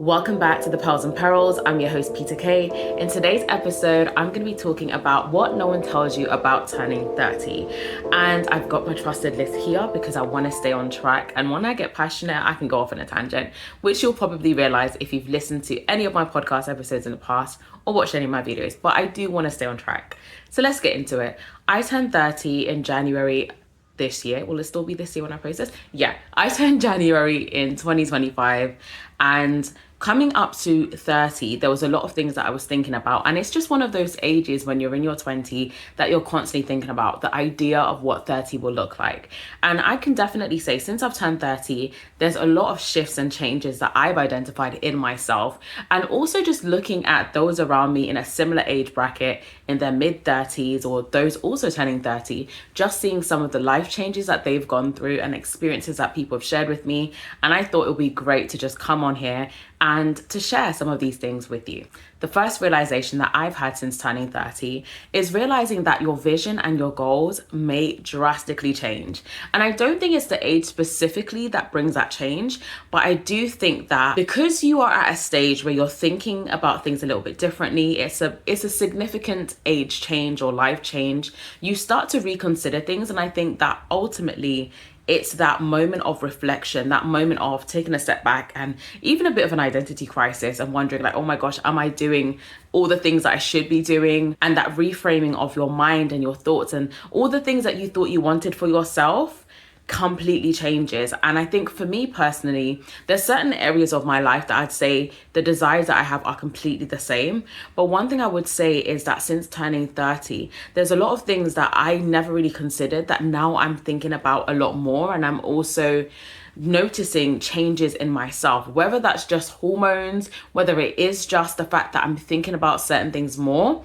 Welcome back to the Pearls and Perils. I'm your host, Peter Kay. In today's episode, I'm going to be talking about what no one tells you about turning 30. And I've got my trusted list here because I want to stay on track. And when I get passionate, I can go off on a tangent, which you'll probably realize if you've listened to any of my podcast episodes in the past or watched any of my videos. But I do want to stay on track. So let's get into it. I turned 30 in January this year. Will it still be this year when I post this? Yeah, I turned January in 2025, and coming up to 30, there was a lot of things that I was thinking about. And it's just one of those ages when you're in your 20 that you're constantly thinking about the idea of what 30 will look like. And I can definitely say since I've turned 30, there's a lot of shifts and changes that I've identified in myself. And also just looking at those around me in a similar age bracket in their mid 30s or those also turning 30, just seeing some of the life changes that they've gone through and experiences that people have shared with me. And I thought it would be great to just come on here and to share some of these things with you. The first realization that I've had since turning 30 is realizing that your vision and your goals may drastically change. And I don't think it's the age specifically that brings that change, but I do think that because you are at a stage where you're thinking about things a little bit differently, it's a significant age change or life change, you start to reconsider things. And I think that ultimately it's that moment of reflection, that moment of taking a step back and even a bit of an identity crisis and wondering like, oh my gosh, am I doing all the things that I should be doing? And that reframing of your mind and your thoughts and all the things that you thought you wanted for yourself completely changes. And I think for me personally, there's certain areas of my life that I'd say the desires that I have are completely the same. But one thing I would say is that since turning 30, there's a lot of things that I never really considered that now I'm thinking about a lot more. And I'm also noticing changes in myself, whether that's just hormones, whether it is just the fact that I'm thinking about certain things more.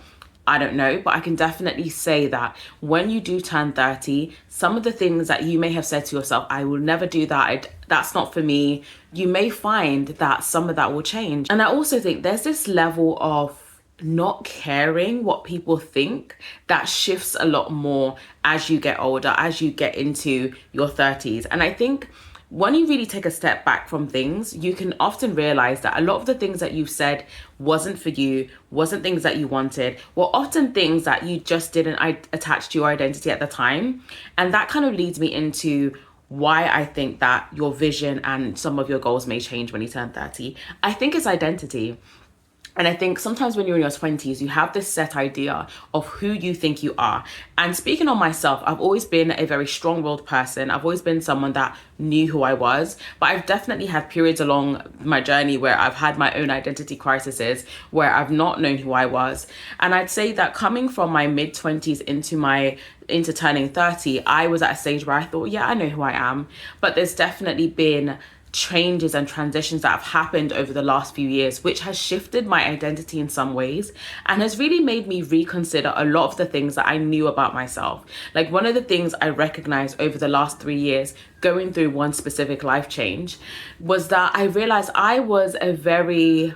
I don't know, but I can definitely say that when you do turn 30, some of the things that you may have said to yourself, I will never do that, that's not for me, you may find that some of that will change. And I also think there's this level of not caring what people think that shifts a lot more as you get older, as you get into your 30s. And I think when you really take a step back from things, you can often realize that a lot of the things that you've said wasn't for you, wasn't things that you wanted, were often things that you just didn't attach to your identity at the time. And that kind of leads me into why I think that your vision and some of your goals may change when you turn 30. I think it's identity. And I think sometimes when you're in your 20s, you have this set idea of who you think you are. And speaking on myself, I've always been a very strong-willed person. I've always been someone that knew who I was. But I've definitely had periods along my journey where I've had my own identity crises, where I've not known who I was. And I'd say that coming from my mid-20s into turning 30, I was at a stage where I thought, yeah, I know who I am. But there's definitely been changes and transitions that have happened over the last few years, which has shifted my identity in some ways and has really made me reconsider a lot of the things that I knew about myself. Like one of the things I recognized over the last 3 years, going through one specific life change, was that I realized I was a very,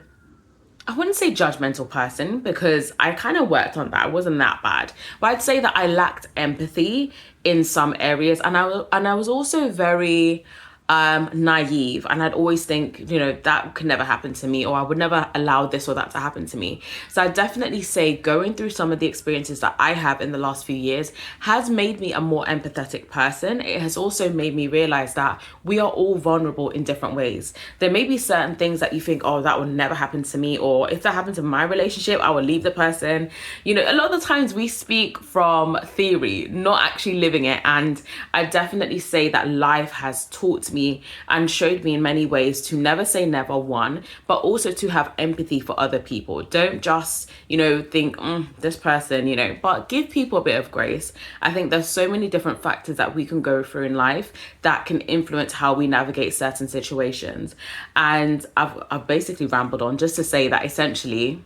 I wouldn't say judgmental person because I kind of worked on that. I wasn't that bad. But I'd say that I lacked empathy in some areas. And I was also very naive, and I'd always think, that could never happen to me, or I would never allow this or that to happen to me. So I definitely say going through some of the experiences that I have in the last few years has made me a more empathetic person. It has also made me realize that we are all vulnerable in different ways. There may be certain things that you think, oh, that would never happen to me, or if that happened to my relationship, I would leave the person. A lot of the times we speak from theory, not actually living it. And I definitely say that life has taught me and showed me in many ways to never say never, one, but also to have empathy for other people. Don't just, think, this person, but give people a bit of grace. I think there's so many different factors that we can go through in life that can influence how we navigate certain situations. And I've basically rambled on just to say that essentially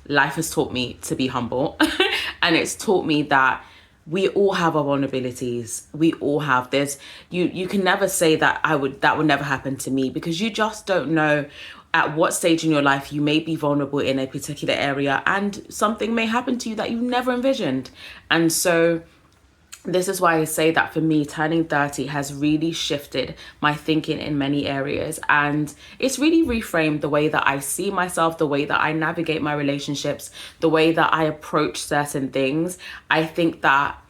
life has taught me to be humble and it's taught me that we all have our vulnerabilities. We all have this. You can never say that that would never happen to me, because you just don't know at what stage in your life you may be vulnerable in a particular area and something may happen to you that you never envisioned. And so this is why I say that for me, turning 30 has really shifted my thinking in many areas. And it's really reframed the way that I see myself, the way that I navigate my relationships, the way that I approach certain things. I think that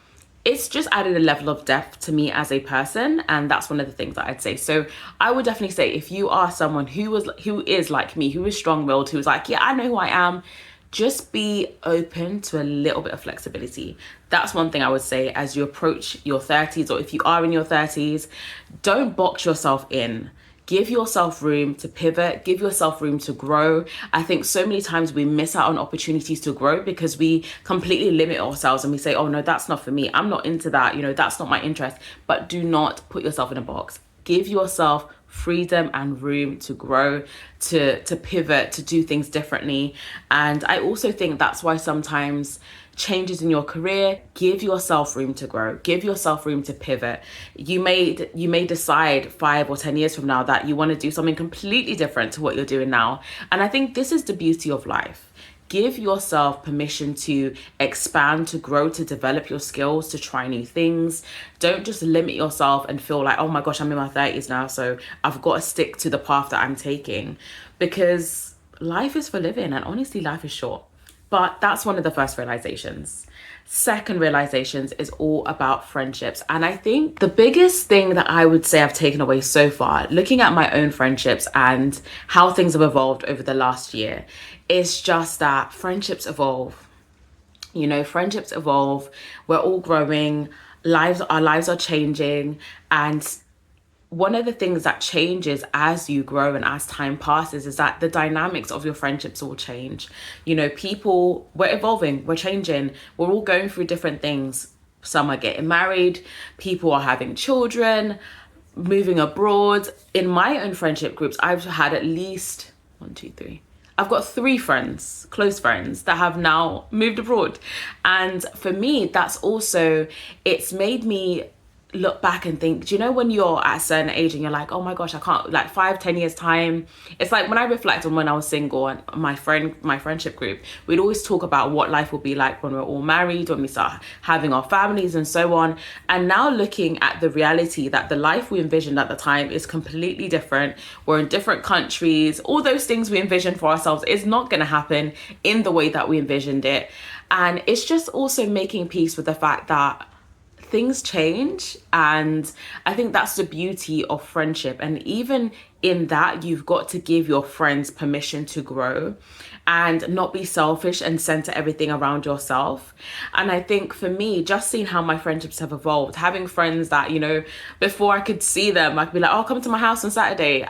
it's just added a level of depth to me as a person, and that's one of the things that I'd say. So I would definitely say, if you are someone who is like me, who is strong-willed, who's like, yeah, I know who I am, just be open to a little bit of flexibility. That's one thing I would say as you approach your 30s, or if you are in your 30s. Don't box yourself in. Give yourself room to pivot, give yourself room to grow. I think so many times we miss out on opportunities to grow because we completely limit ourselves and we say, oh no, that's not for me. I'm not into that. That's not my interest. But do not put yourself in a box. Give yourself freedom and room to grow, to pivot, to do things differently. And I also think that's why sometimes changes in your career, give yourself room to grow, give yourself room to pivot. You may decide 5 or 10 years from now that you want to do something completely different to what you're doing now. And I think this is the beauty of life. Give yourself permission to expand, to grow, to develop your skills, to try new things. Don't just limit yourself and feel like, oh my gosh, I'm in my 30s now, so I've got to stick to the path that I'm taking. Because life is for living, and honestly, life is short. But that's one of the first realizations. Second realizations is all about friendships. And I think the biggest thing that I would say I've taken away so far, looking at my own friendships and how things have evolved over the last year, is just that friendships evolve. Friendships evolve. We're all growing. Our lives are changing. And one of the things that changes as you grow and as time passes is that the dynamics of your friendships will change. People, we're evolving, we're changing, we're all going through different things. Some are getting married, people are having children, moving abroad. In my own friendship groups, I've had at least I've got 3 friends, close friends, that have now moved abroad. And for me, it's made me look back and think, do you know when you're at a certain age and you're like, oh my gosh, I can't, like 5-10 years time. It's like when I reflect on when I was single, and my friendship group, we'd always talk about what life will be like when we're all married, when we start having our families and so on. And now looking at the reality that the life we envisioned at the time is completely different. We're in different countries. All those things we envisioned for ourselves is not going to happen in the way that we envisioned it. And it's just also making peace with the fact that things change. And I think that's the beauty of friendship. And even in that, you've got to give your friends permission to grow and not be selfish and center everything around yourself. And I think for me, just seeing how my friendships have evolved, having friends that, before I could see them, I'd be like, oh, come to my house on Saturday.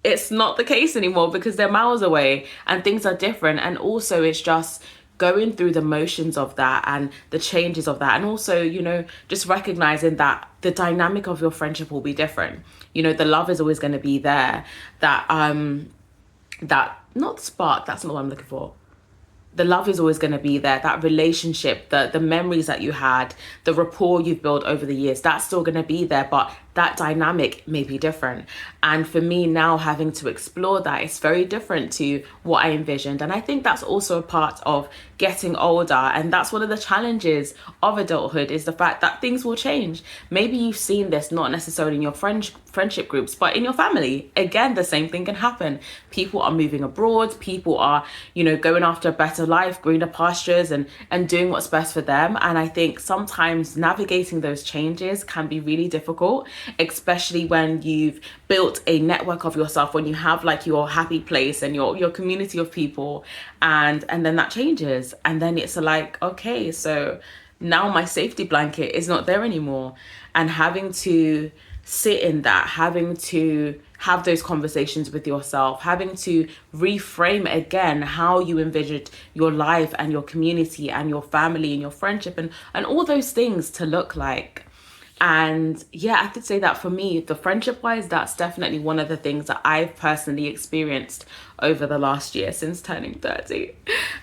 It's not the case anymore because they're miles away and things are different. And also it's just going through the motions of that and the changes of that. And also, just recognizing that the dynamic of your friendship will be different. The love is always going to be there. That not spark, that's not what I'm looking for. The love is always going to be there. That relationship, the memories that you had, the rapport you've built over the years, that's still going to be there, but that dynamic may be different. And for me now, having to explore that, it's very different to what I envisioned. And I think that's also a part of getting older. And that's one of the challenges of adulthood, is the fact that things will change. Maybe you've seen this not necessarily in your friendship groups, but in your family. Again, the same thing can happen. People are moving abroad. People are, going after a better life, greener pastures, and doing what's best for them. And I think sometimes navigating those changes can be really difficult, especially when you've built a network of yourself, when you have like your happy place and your community of people, and then that changes. And then it's like, okay, so now my safety blanket is not there anymore. And having to sit in that, having to have those conversations with yourself, having to reframe again how you envisioned your life and your community and your family and your friendship and all those things to look like. And yeah, I could say that for me, the friendship wise, that's definitely one of the things that I've personally experienced over the last year since turning 30.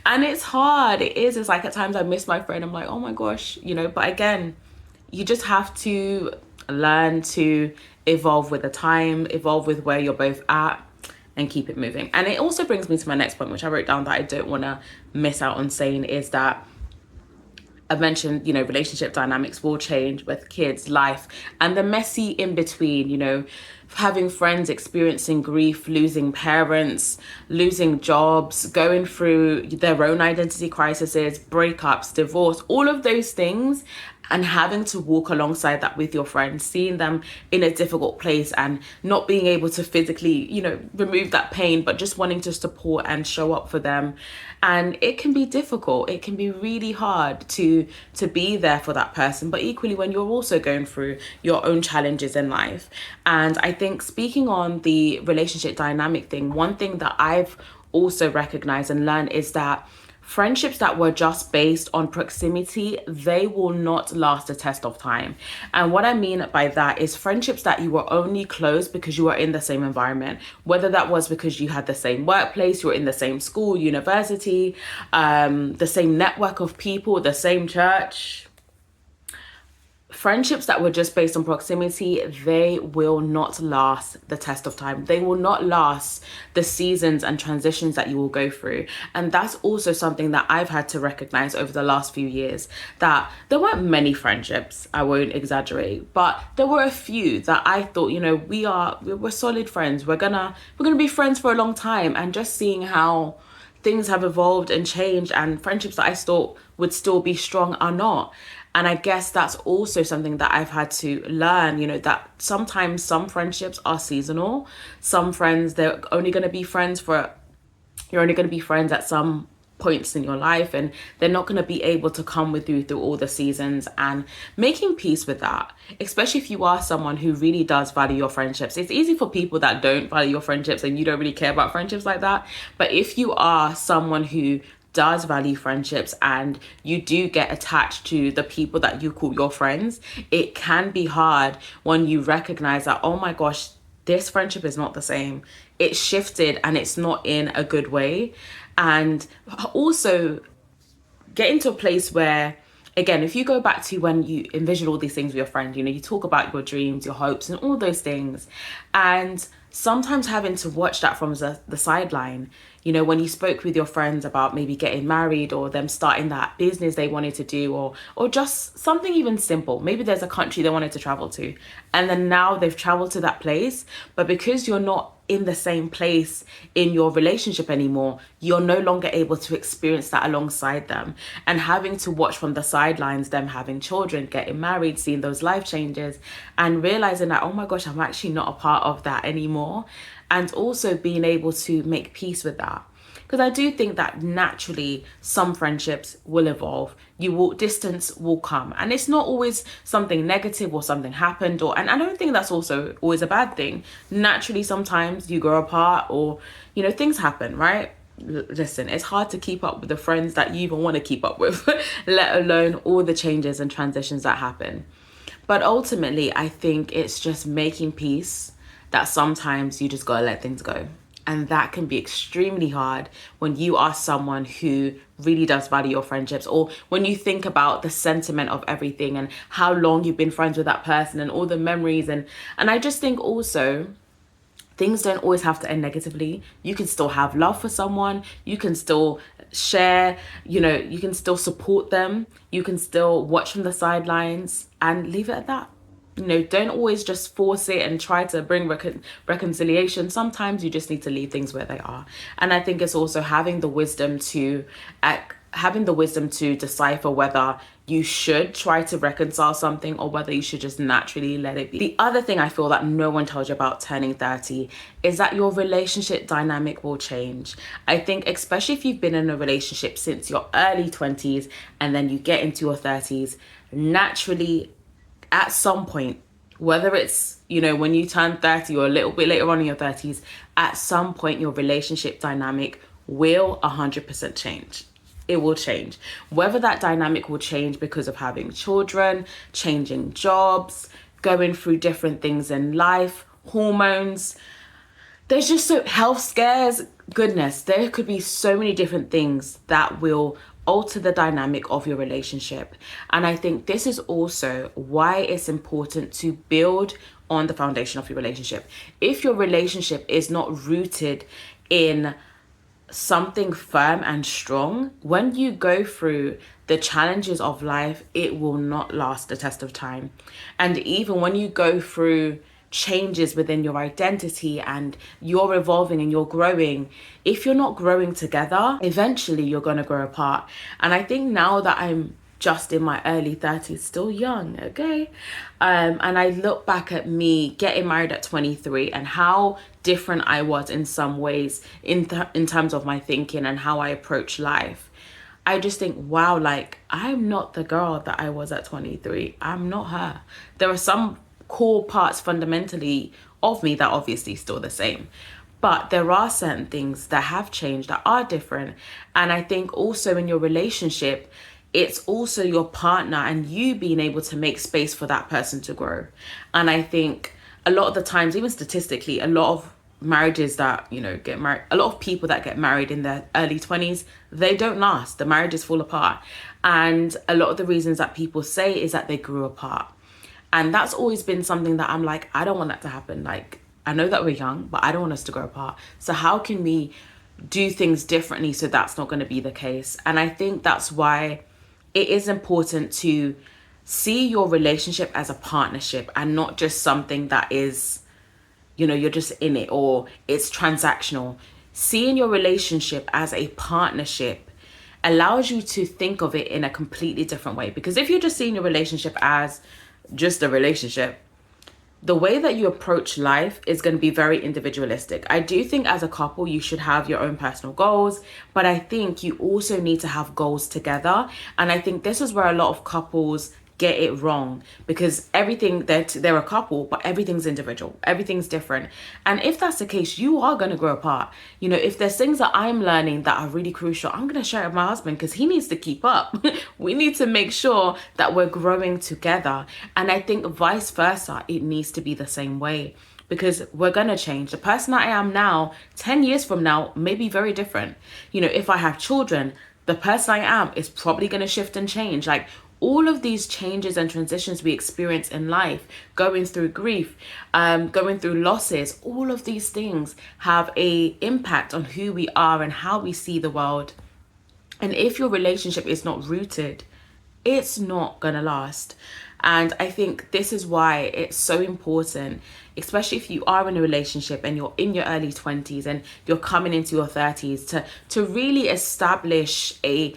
And it's hard. It's like at times I miss my friend. I'm like, oh my gosh, but again, you just have to learn to evolve with the time, evolve with where you're both at, and keep it moving. And it also brings me to my next point, which I wrote down that I don't want to miss out on saying, is that I mentioned, relationship dynamics will change with kids, life, and the messy in between, having friends experiencing grief, losing parents, losing jobs, going through their own identity crises, breakups, divorce, all of those things, and having to walk alongside that with your friends, seeing them in a difficult place and not being able to physically, remove that pain, but just wanting to support and show up for them. And it can be difficult. It can be really hard to be there for that person, but equally when you're also going through your own challenges in life. And I think, speaking on the relationship dynamic thing, one thing that I've also recognized and learned is that friendships that were just based on proximity, they will not last the test of time. And what I mean by that is friendships that you were only close because you were in the same environment, whether that was because you had the same workplace, you were in the same school, university, the same network of people, the same church. Friendships that were just based on proximity, they will not last the test of time. They will not last the seasons and transitions that you will go through. And that's also something that I've had to recognize over the last few years, that there weren't many friendships, I won't exaggerate, but there were a few that I thought, we're solid friends. We're gonna be friends for a long time. And just seeing how things have evolved and changed, and friendships that I thought would still be strong are not. And I guess that's also something that I've had to learn, that sometimes some friendships are seasonal. Some friends, you're only going to be friends at some points in your life, and they're not going to be able to come with you through all the seasons, and making peace with that, especially if you are someone who really does value your friendships. It's easy for people that don't value your friendships and you don't really care about friendships like that. But if you are someone who does value friendships and you do get attached to the people that you call your friends, it can be hard when you recognize that, oh my gosh, this friendship is not the same. It's shifted and it's not in a good way. And also getting to a place where, again, if you go back to when you envision all these things with your friend, you talk about your dreams, your hopes, and all those things. And sometimes having to watch that from the sideline, when you spoke with your friends about maybe getting married or them starting that business they wanted to do, or just something even simple. Maybe there's a country they wanted to travel to, and then now they've traveled to that place, but because you're not in the same place in your relationship anymore, you're no longer able to experience that alongside them. And having to watch from the sidelines, them having children, getting married, seeing those life changes, and realizing that, oh my gosh, I'm actually not a part of that anymore. And also being able to make peace with that. Because I do think that naturally some friendships will evolve. Distance will come, and it's not always something negative or something happened, and I don't think that's also always a bad thing. Naturally, sometimes you grow apart, or things happen, right? Listen, it's hard to keep up with the friends that you even want to keep up with, let alone all the changes and transitions that happen. But ultimately, I think it's just making peace, that sometimes you just gotta let things go. And that can be extremely hard when you are someone who really does value your friendships, or when you think about the sentiment of everything and how long you've been friends with that person and all the memories. And I just think also, things don't always have to end negatively. You can still have love for someone. You can still share, you can still support them. You can still watch from the sidelines and leave it at that. Don't always just force it and try to bring reconciliation. Sometimes you just need to leave things where they are. And I think it's also having the wisdom to decipher whether you should try to reconcile something or whether you should just naturally let it be. The other thing I feel that no one tells you about turning 30 is that your relationship dynamic will change. I think especially if you've been in a relationship since your early 20s and then you get into your 30s, naturally at some point, whether it's, when you turn 30 or a little bit later on in your 30s, at some point your relationship dynamic will 100% change. It will change. Whether that dynamic will change because of having children, changing jobs, going through different things in life, hormones. There's just health scares. Goodness, there could be so many different things that will alter the dynamic of your relationship. And I think this is also why it's important to build on the foundation of your relationship. If your relationship is not rooted in something firm and strong, when you go through the challenges of life, it will not last the test of time. And even when you go through changes within your identity and you're evolving and you're growing, if you're not growing together, eventually you're going to grow apart. And I think now that I'm just in my early 30s, still young, okay? And I look back at me getting married at 23 and how different I was in some ways in terms of my thinking and how I approach life. I just think, wow, like, I'm not the girl that I was at 23. I'm not her. There are some core parts fundamentally of me that obviously still the same. But there are certain things that have changed, that are different. And I think also in your relationship, it's also your partner and you being able to make space for that person to grow. And I think a lot of the times, even statistically, a lot of marriages that, you know, get married, a lot of people that get married in their early 20s, they don't last. The marriages fall apart. And a lot of the reasons that people say is that they grew apart. And that's always been something that I'm like, I don't want that to happen. Like, I know that we're young, but I don't want us to grow apart. So how can we do things differently so that's not going to be the case? And I think that's why it is important to see your relationship as a partnership and not just something that is, you know, you're just in it or it's transactional. Seeing your relationship as a partnership allows you to think of it in a completely different way. Because if you're just seeing your relationship as just a relationship, the way that you approach life is going to be very individualistic. I do think as a couple, you should have your own personal goals, but I think you also need to have goals together. And I think this is where a lot of couples get it wrong, because everything they're a couple, but everything's individual, everything's different. And if that's the case, you are going to grow apart. You know, if there's things that I'm learning that are really crucial, I'm going to share it with my husband because he needs to keep up. We need to make sure that we're growing together. And I think vice versa, it needs to be the same way, because we're going to change. The person that I am now, 10 years from now, may be very different. You know, if I have children, the person I am is probably going to shift and change. Like, all of these changes and transitions we experience in life, going through grief, going through losses, all of these things have an impact on who we are and how we see the world. And if your relationship is not rooted, it's not gonna last. And I think this is why it's so important, especially if you are in a relationship and you're in your early 20s and you're coming into your 30s, to really establish a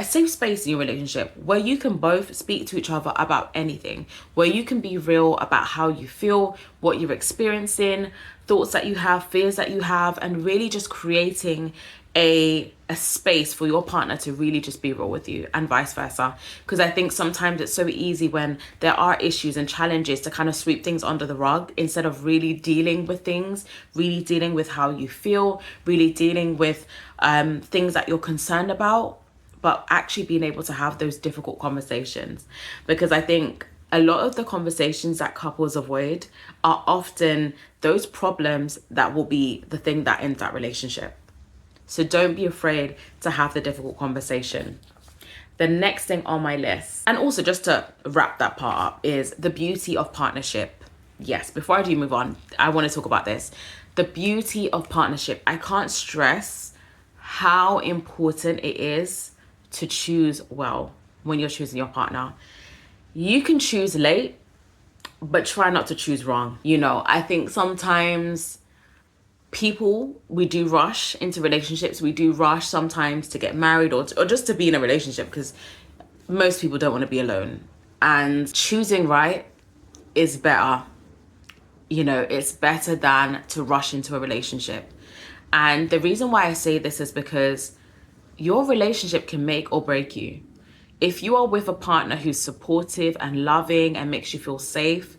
safe space in your relationship where you can both speak to each other about anything, where you can be real about how you feel, what you're experiencing, thoughts that you have, fears that you have, and really just creating a space for your partner to really just be real with you, and vice versa. Because I think sometimes it's so easy when there are issues and challenges to kind of sweep things under the rug instead of really dealing with things, really dealing with how you feel, really dealing with things that you're concerned about, but actually being able to have those difficult conversations. Because I think a lot of the conversations that couples avoid are often those problems that will be the thing that ends that relationship. So don't be afraid to have the difficult conversation. The next thing on my list, and also just to wrap that part up, is the beauty of partnership. Yes, before I do move on, I want to talk about this. The beauty of partnership. I can't stress how important it is to choose well when you're choosing your partner. You can choose late, but try not to choose wrong. You know, I think sometimes we do rush into relationships. We do rush sometimes to get married or just to be in a relationship, because most people don't want to be alone. And choosing right is better. You know, it's better than to rush into a relationship. And the reason why I say this is because your relationship can make or break you. If you are with a partner who's supportive and loving and makes you feel safe,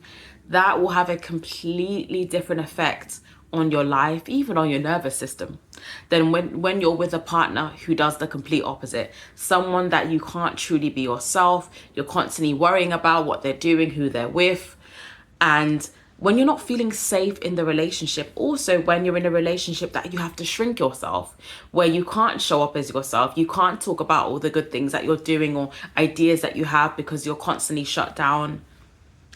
that will have a completely different effect on your life, even on your nervous system, than when you're with a partner who does the complete opposite. Someone that you can't truly be yourself. You're constantly worrying about what they're doing, who they're with. And when you're not feeling safe in the relationship, also when you're in a relationship that you have to shrink yourself, where you can't show up as yourself, you can't talk about all the good things that you're doing or ideas that you have because you're constantly shut down.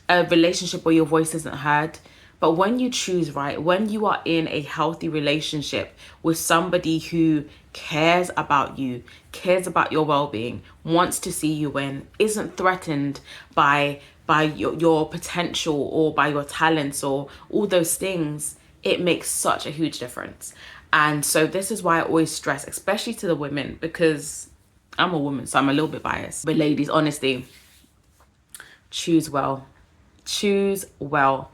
A relationship where your voice isn't heard, But when you choose right, when you are in a healthy relationship with somebody who cares about you, cares about your well-being, wants to see you win, isn't threatened by your potential or by your talents or all those things, it makes such a huge difference. And so this is why I always stress, especially to the women, because I'm a woman, so I'm a little bit biased. But ladies, honestly, choose well. Choose well.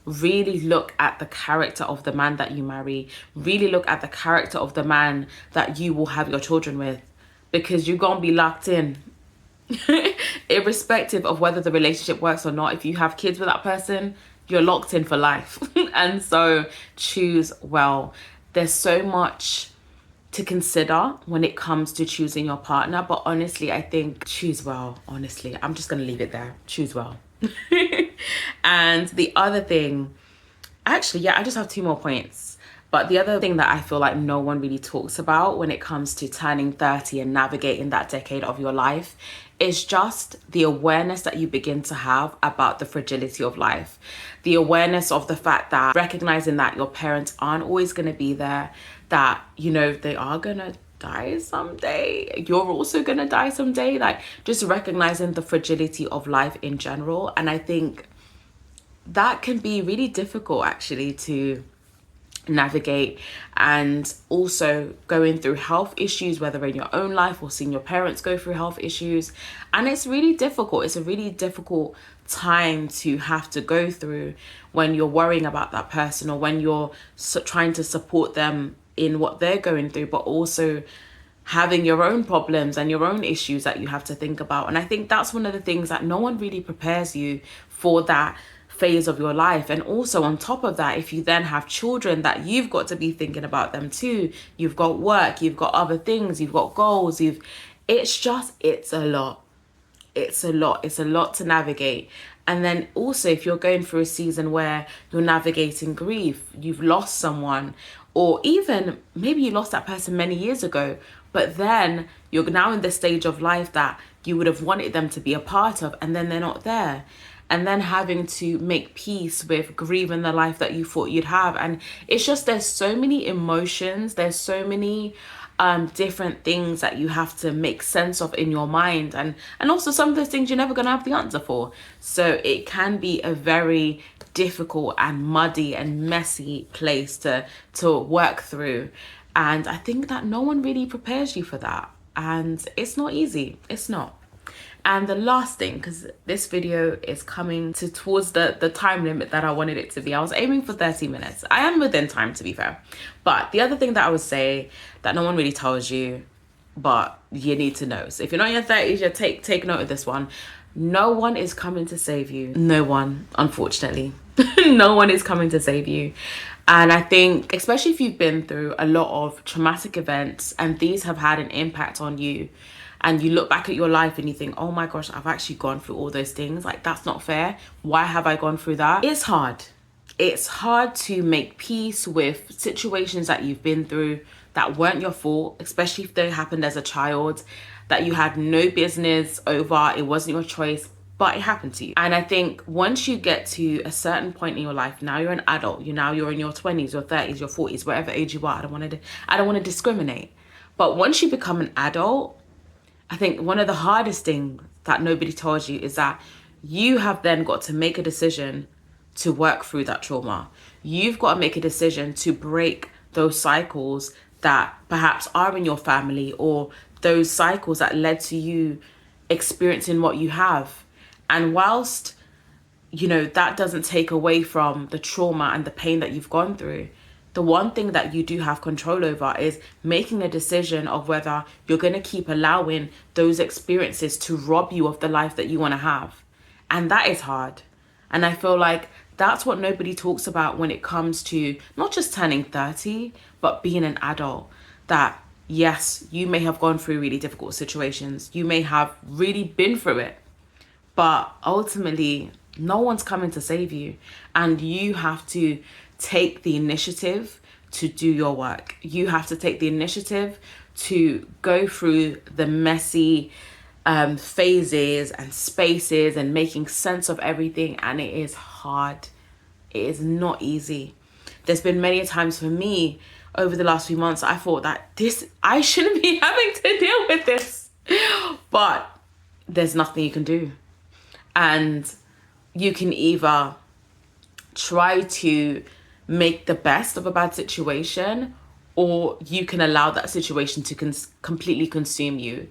Really look at the character of the man that you marry. Really look at the character of the man that you will have your children with, because you're gonna be locked in. Irrespective of whether the relationship works or not, if you have kids with that person, you're locked in for life. And so choose well. There's so much to consider when it comes to choosing your partner, but honestly, I think choose well. Honestly, I'm just gonna leave it there. Choose well. And the other thing, actually, yeah, I just have 2 more points. But the other thing that I feel like no one really talks about when it comes to turning 30 and navigating that decade of your life is just the awareness that you begin to have about the fragility of life. The awareness of the fact that recognizing that your parents aren't always going to be there, that, you know, they are going to die someday, you're also gonna die someday. Like, just recognizing the fragility of life in general. And I think that can be really difficult actually to navigate, and also going through health issues, whether in your own life or seeing your parents go through health issues. And it's really difficult. It's a really difficult time to have to go through when you're worrying about that person, or when you're trying to support them in what they're going through, but also having your own problems and your own issues that you have to think about. And I think that's one of the things that no one really prepares you for, that phase of your life. And also on top of that, if you then have children, that you've got to be thinking about them too. You've got work, you've got other things, you've got goals, it's a lot. It's a lot to navigate. And then also, if you're going through a season where you're navigating grief, you've lost someone, or even maybe you lost that person many years ago, but then you're now in the stage of life that you would have wanted them to be a part of, and then they're not there. And then having to make peace with grieving the life that you thought you'd have. And it's just, there's so many emotions, there's so many different things that you have to make sense of in your mind, and also some of those things you're never going to have the answer for. So it can be a very difficult and muddy and messy place to work through. And I think that no one really prepares you for that, and it's not easy. It's not. And the last thing, because this video is coming towards the time limit that I wanted it to be. I was aiming for 30 minutes. I am within time, to be fair. But the other thing that I would say that no one really tells you, but you need to know. So if you're not in your 30s, you take note of this one. No one is coming to save you. No one, unfortunately. No one is coming to save you. And I think, especially if you've been through a lot of traumatic events and these have had an impact on you, and you look back at your life and you think, oh my gosh, I've actually gone through all those things. Like, that's not fair. Why have I gone through that? It's hard. It's hard to make peace with situations that you've been through that weren't your fault, especially if they happened as a child, that you had no business over. It wasn't your choice, but it happened to you. And I think once you get to a certain point in your life, now you're an adult, you're in your 20s, your 30s, your 40s, whatever age you are. I don't want to discriminate. But once you become an adult, I think one of the hardest things that nobody tells you is that you have then got to make a decision to work through that trauma. You've got to make a decision to break those cycles that perhaps are in your family, or those cycles that led to you experiencing what you have. And whilst, that doesn't take away from the trauma and the pain that you've gone through, the one thing that you do have control over is making a decision of whether you're going to keep allowing those experiences to rob you of the life that you want to have. And that is hard. And I feel like that's what nobody talks about when it comes to not just turning 30, but being an adult. That, yes, you may have gone through really difficult situations. You may have really been through it. But ultimately, no one's coming to save you. And you have to take the initiative to do your work. You have to take the initiative to go through the messy phases and spaces and making sense of everything. And it is hard. It is not easy. There's been many times for me over the last few months, I thought that I shouldn't be having to deal with this. But there's nothing you can do. And you can either try to make the best of a bad situation, or you can allow that situation to completely consume you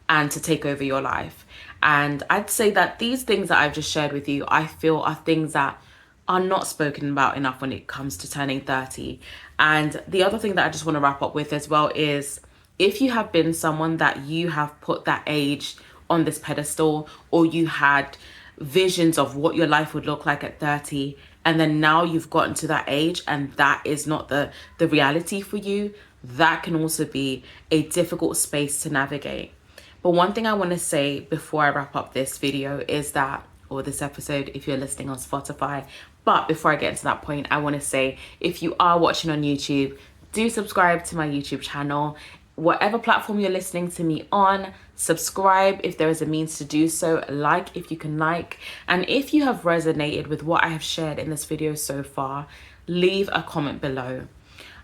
and to take over your life. And I'd say that these things that I've just shared with you, I feel are things that are not spoken about enough when it comes to turning 30. And the other thing that I just want to wrap up with as well is, if you have been someone that you have put that age on this pedestal, or you had visions of what your life would look like at 30, and then now you've gotten to that age and that is not the reality for you, that can also be a difficult space to navigate. But one thing I want to say before I wrap up this video is that, or this episode if you're listening on Spotify, but before I get into that point, I want to say, if you are watching on YouTube, do subscribe to my YouTube channel. Whatever platform you're listening to me on, subscribe if there is a means to do so, like if you can like, and if you have resonated with what I have shared in this video so far, leave a comment below.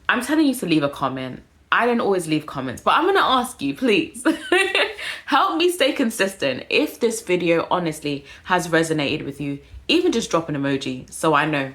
I'm telling you to leave a comment. I don't always leave comments, but I'm gonna ask you, please, help me stay consistent. If this video honestly has resonated with you, even just drop an emoji so I know.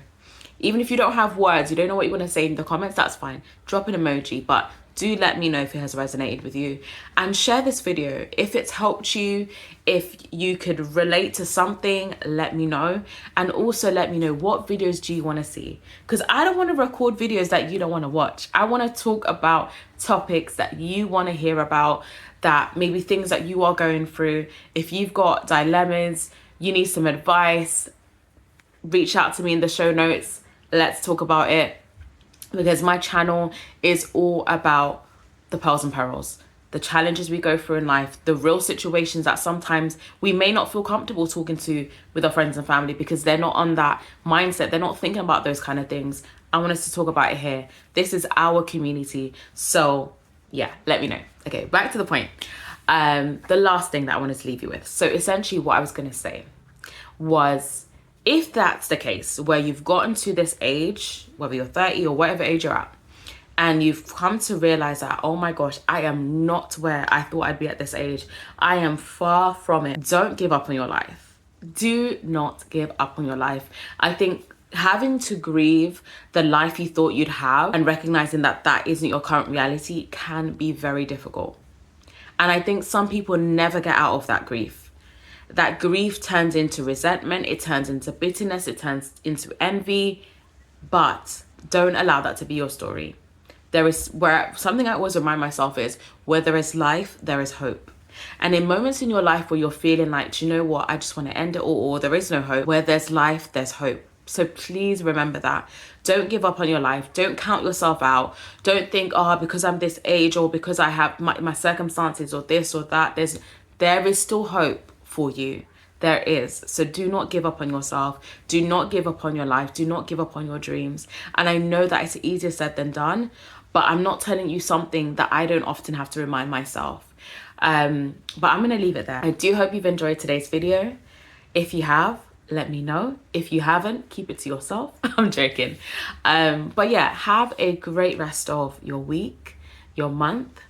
Even if you don't have words, you don't know what you want to say in the comments, that's fine. Drop an emoji, but do let me know if it has resonated with you, and share this video if it's helped you. If you could relate to something, let me know. And also let me know, what videos do you want to see? Because I don't want to record videos that you don't want to watch. I want to talk about topics that you want to hear about, that maybe things that you are going through. If you've got dilemmas, you need some advice, reach out to me in the show notes. Let's talk about it. Because my channel is all about the pearls and perils, the challenges we go through in life, the real situations that sometimes we may not feel comfortable talking to with our friends and family because they're not on that mindset. They're not thinking about those kind of things. I want us to talk about it here. This is our community. So yeah, let me know. Okay, back to the point. The last thing that I wanted to leave you with. So essentially what I was going to say was, if that's the case, where you've gotten to this age, whether you're 30 or whatever age you're at, and you've come to realize that, oh my gosh, I am not where I thought I'd be at this age. I am far from it. Don't give up on your life. Do not give up on your life. I think having to grieve the life you thought you'd have and recognizing that that isn't your current reality can be very difficult. And I think some people never get out of that grief. That grief turns into resentment, it turns into bitterness, it turns into envy, but don't allow that to be your story. Something I always remind myself is, where there is life, there is hope. And in moments in your life where you're feeling like, do you know what, I just want to end it all, or there is no hope, where there's life, there's hope. So please remember that. Don't give up on your life. Don't count yourself out. Don't think, oh, because I'm this age, or because I have my circumstances, or this or that, there is still hope for you. There is. So do not give up on yourself. Do not give up on your life. Do not give up on your dreams. And I know that it's easier said than done, but I'm not telling you something that I don't often have to remind myself. But I'm going to leave it there. I do hope you've enjoyed today's video. If you have, let me know. If you haven't, keep it to yourself. I'm joking. But yeah, have a great rest of your week, your month.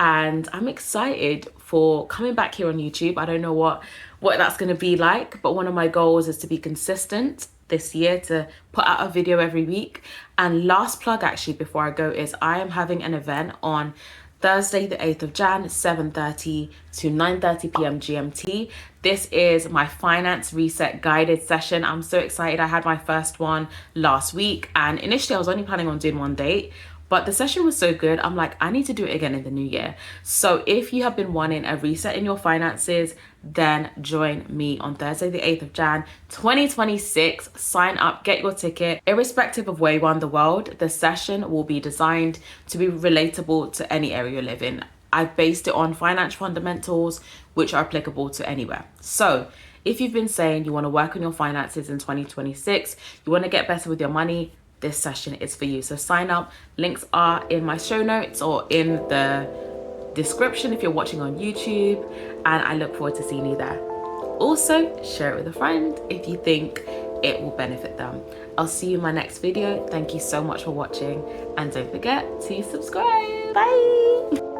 And I'm excited for coming back here on YouTube. I don't know what that's going to be like, but one of my goals is to be consistent this year, to put out a video every week. And last plug actually before I go is, I am having an event on Thursday the 8th of Jan, 7:30 to 9:30 p.m. GMT. This is my finance reset guided session. I'm so excited. I had my first one last week, and initially I was only planning on doing one date, but the session was so good, I'm like, I need to do it again in the new year. So if you have been wanting a reset in your finances, then join me on Thursday, the 8th of Jan, 2026. Sign up, get your ticket. Irrespective of where you are in the world, the session will be designed to be relatable to any area you live in. I've based it on financial fundamentals, which are applicable to anywhere. So if you've been saying you want to work on your finances in 2026, you want to get better with your money, this session is for you. So sign up. Links are in my show notes or in the description if you're watching on YouTube, and I look forward to seeing you there. Also, share it with a friend if you think it will benefit them. I'll see you in my next video. Thank you so much for watching, and don't forget to subscribe. Bye.